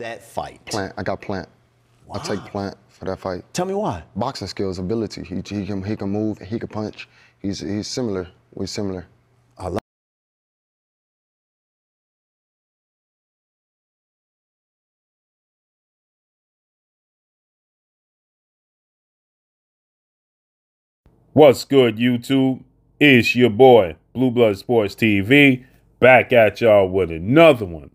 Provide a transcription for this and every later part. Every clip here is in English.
that fight? Plant. I got Plant. Wow. I take Plant for that fight. Tell me why. Boxing skills, ability. He can move. He can punch. He's similar. We're similar. I love. What's good, YouTube? It's your boy, Blue Blood Sports TV, back at y'all with another one.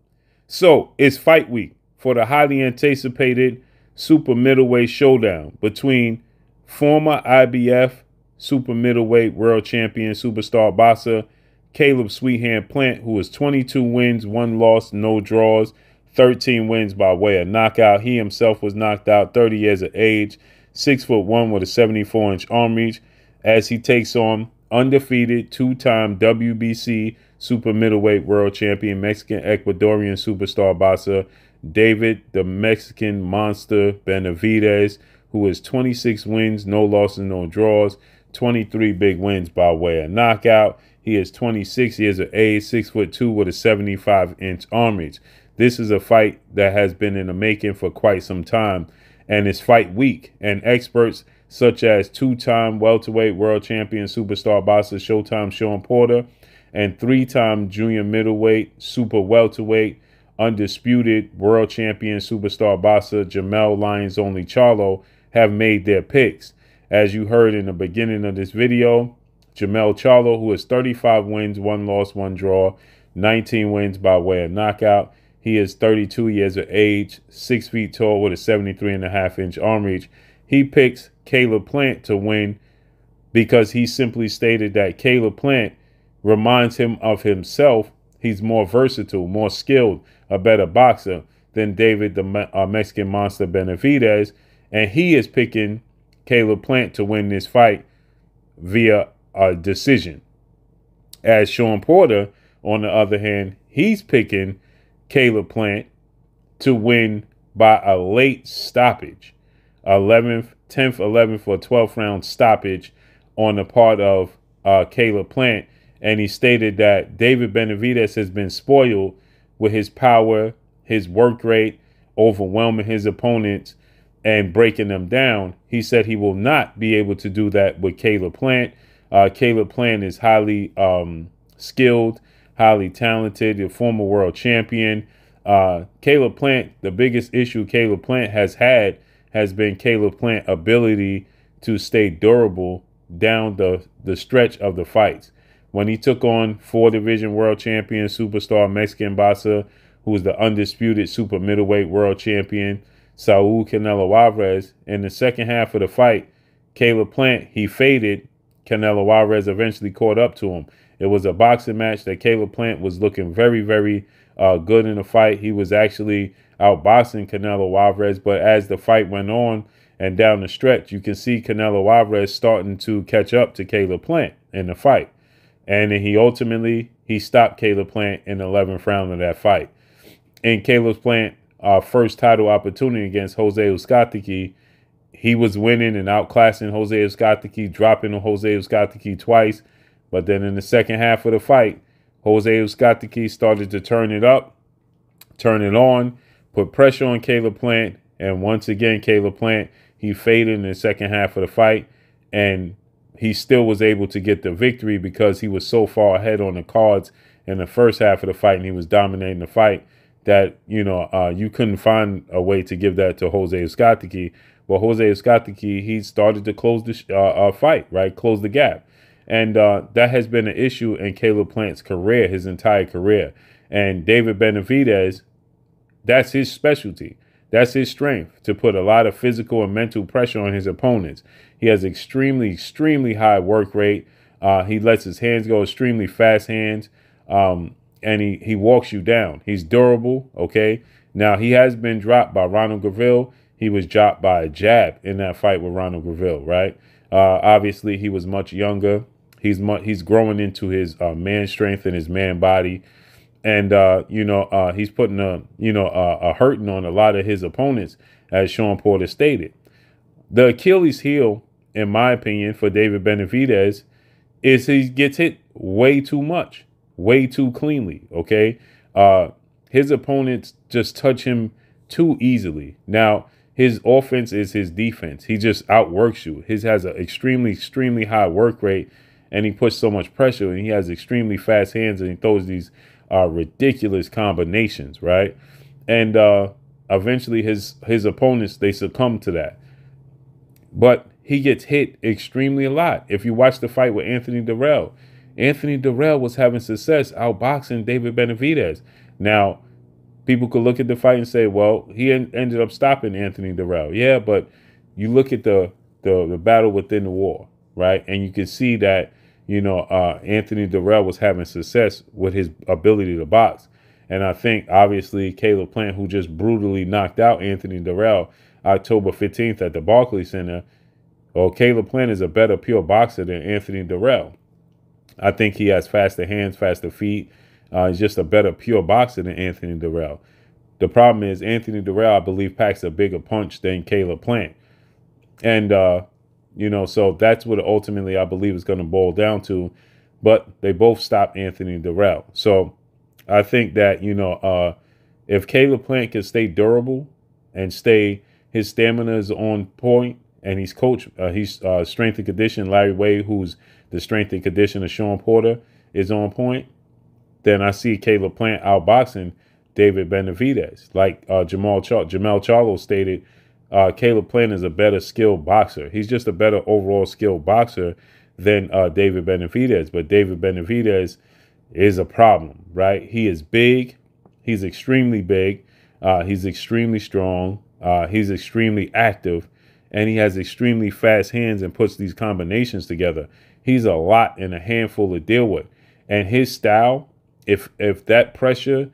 So, it's fight week for the highly anticipated super middleweight showdown between former IBF super middleweight world champion superstar boxer Caleb Sweethand Plant, who is 22 wins, 1 loss, no draws, 13 wins by way of knockout. He himself was knocked out 30 years of age, 6'1" with a 74-inch arm reach, as he takes on undefeated two-time WBC super middleweight world champion Mexican Ecuadorian superstar boxer David the Mexican Monster Benavidez, who is 26 wins, no losses, no draws, 23 big wins by way of knockout. He is 26 years of age, 6'2" with a 75-inch arm reach. This is a fight that has been in the making for quite some time, and it's fight week, and experts such as two-time welterweight world champion superstar boxer Showtime Shawn Porter and 3-time junior middleweight super welterweight undisputed world champion superstar boxer Jermell Lions Only Charlo have made their picks. As you heard in the beginning of this video, Jermell Charlo, who is 35 wins, 1 loss, 1 draw, 19 wins by way of knockout. He is 32 years of age, 6 feet tall with a 73.5-inch arm reach. He picks Caleb Plant to win because he simply stated that Caleb Plant reminds him of himself. He's more versatile, more skilled, a better boxer than David the Mexican Monster Benavidez, and he is picking Caleb Plant to win this fight via a decision. As Shawn Porter, on the other hand, he's picking Caleb Plant to win by a late stoppage. 10th, 11th, or 12th round stoppage on the part of Caleb Plant. And he stated that David Benavidez has been spoiled with his power, his work rate, overwhelming his opponents and breaking them down. He said he will not be able to do that with Caleb Plant. Caleb Plant is highly skilled, highly talented, a former world champion. Caleb Plant, the biggest issue Caleb Plant has had has been Caleb Plant's ability to stay durable down the stretch of the fights. When he took on 4-division world champion superstar Mexican boxer, who was the undisputed super middleweight world champion, Saul Canelo Alvarez, in the second half of the fight, Caleb Plant, he faded. Canelo Alvarez eventually caught up to him. It was a boxing match that Caleb Plant was looking very, very good in the fight. He was actually outboxing Canelo Alvarez, but as the fight went on and down the stretch, you can see Canelo Alvarez starting to catch up to Caleb Plant in the fight. And then he stopped Caleb Plant in the 11th round of that fight. In Caleb Plant's first title opportunity against Jose Uzcategui, he was winning and outclassing Jose Uzcategui, dropping on Jose Uzcategui twice. But then in the second half of the fight, Jose Uzcategui started to turn it up, turn it on, put pressure on Caleb Plant. And once again, Caleb Plant, he faded in the second half of the fight. And he still was able to get the victory because he was so far ahead on the cards in the first half of the fight, and he was dominating the fight that, you couldn't find a way to give that to Jose Uzcategui. Well, Jose Uzcategui, he started to close the fight, right? Close the gap. And that has been an issue in Caleb Plant's career, his entire career. And David Benavidez, that's his specialty. That's his strength, to put a lot of physical and mental pressure on his opponents. He has extremely, extremely high work rate. He lets his hands go, extremely fast hands, and he walks you down. He's durable, okay? Now, he has been dropped by Ronald Graville. He was dropped by a jab in that fight with Ronald Graville, right? Obviously, he was much younger. He's growing into his man strength and his man body. And, he's putting a hurting on a lot of his opponents, as Shawn Porter stated. The Achilles heel, in my opinion, for David Benavidez is he gets hit way too much, way too cleanly, okay? His opponents just touch him too easily. Now, his offense is his defense. He just outworks you. His has an extremely high work rate, and he puts so much pressure, and he has extremely fast hands, and he throws these ridiculous combinations, right? And eventually his opponents, they succumb to that. But he gets hit extremely a lot. If you watch the fight with Anthony Dirrell was having success outboxing David Benavidez. Now, people could look at the fight and say, well, he ended up stopping Anthony Dirrell. Yeah, but you look at the battle within the war, right? And you can see that, Anthony Dirrell was having success with his ability to box. And I think, obviously, Caleb Plant, who just brutally knocked out Anthony Dirrell October 15th at the Barclays Center, well, Caleb Plant is a better pure boxer than Anthony Dirrell. I think he has faster hands, faster feet. He's just a better pure boxer than Anthony Dirrell. The problem is Anthony Dirrell, I believe, packs a bigger punch than Caleb Plant. And, so that's what ultimately I believe is going to boil down to. But they both stopped Anthony Dirrell. So I think that, if Caleb Plant can stay durable and his stamina is on point, and he's strength and condition. Larry Wade, who's the strength and condition of Sean Porter, is on point. Then I see Caleb Plant outboxing David Benavidez. Like Jamel Charlo stated, Caleb Plant is a better skilled boxer. He's just a better overall skilled boxer than David Benavidez. But David Benavidez is a problem, right? He is big. He's extremely big. He's extremely strong. He's extremely active. And he has extremely fast hands and puts these combinations together. He's a lot and a handful to deal with. And his style, if that pressure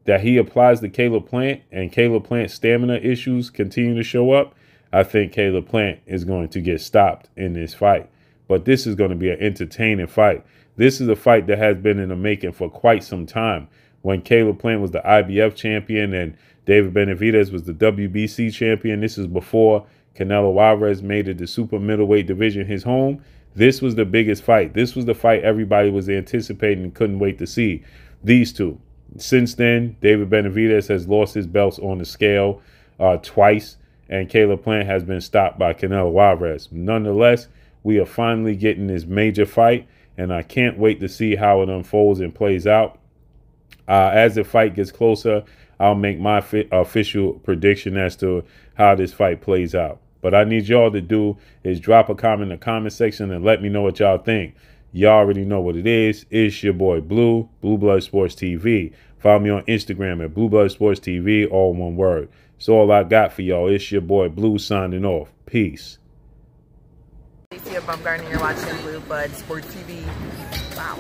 that he applies to Caleb Plant and Caleb Plant's stamina issues continue to show up, I think Caleb Plant is going to get stopped in this fight. But this is going to be an entertaining fight. This is a fight that has been in the making for quite some time. When Caleb Plant was the IBF champion and David Benavidez was the WBC champion, this is before Canelo Alvarez made it the super middleweight division his home. This was the biggest fight. This was the fight everybody was anticipating and couldn't wait to see. These two. Since then, David Benavidez has lost his belts on the scale twice, and Caleb Plant has been stopped by Canelo Alvarez. Nonetheless, we are finally getting this major fight, and I can't wait to see how it unfolds and plays out. As the fight gets closer, I'll make my official prediction as to how this fight plays out. But I need y'all to do is drop a comment in the comment section and let me know what y'all think. Y'all already know what it is. It's your boy Blue Blood Sports TV. Follow me on Instagram at Blue Blood Sports TV, all one word. That's all I got for y'all. It's your boy Blue signing off. Peace. Alicia Baumgartner, you're watching Blue Blood Sports TV. Wow.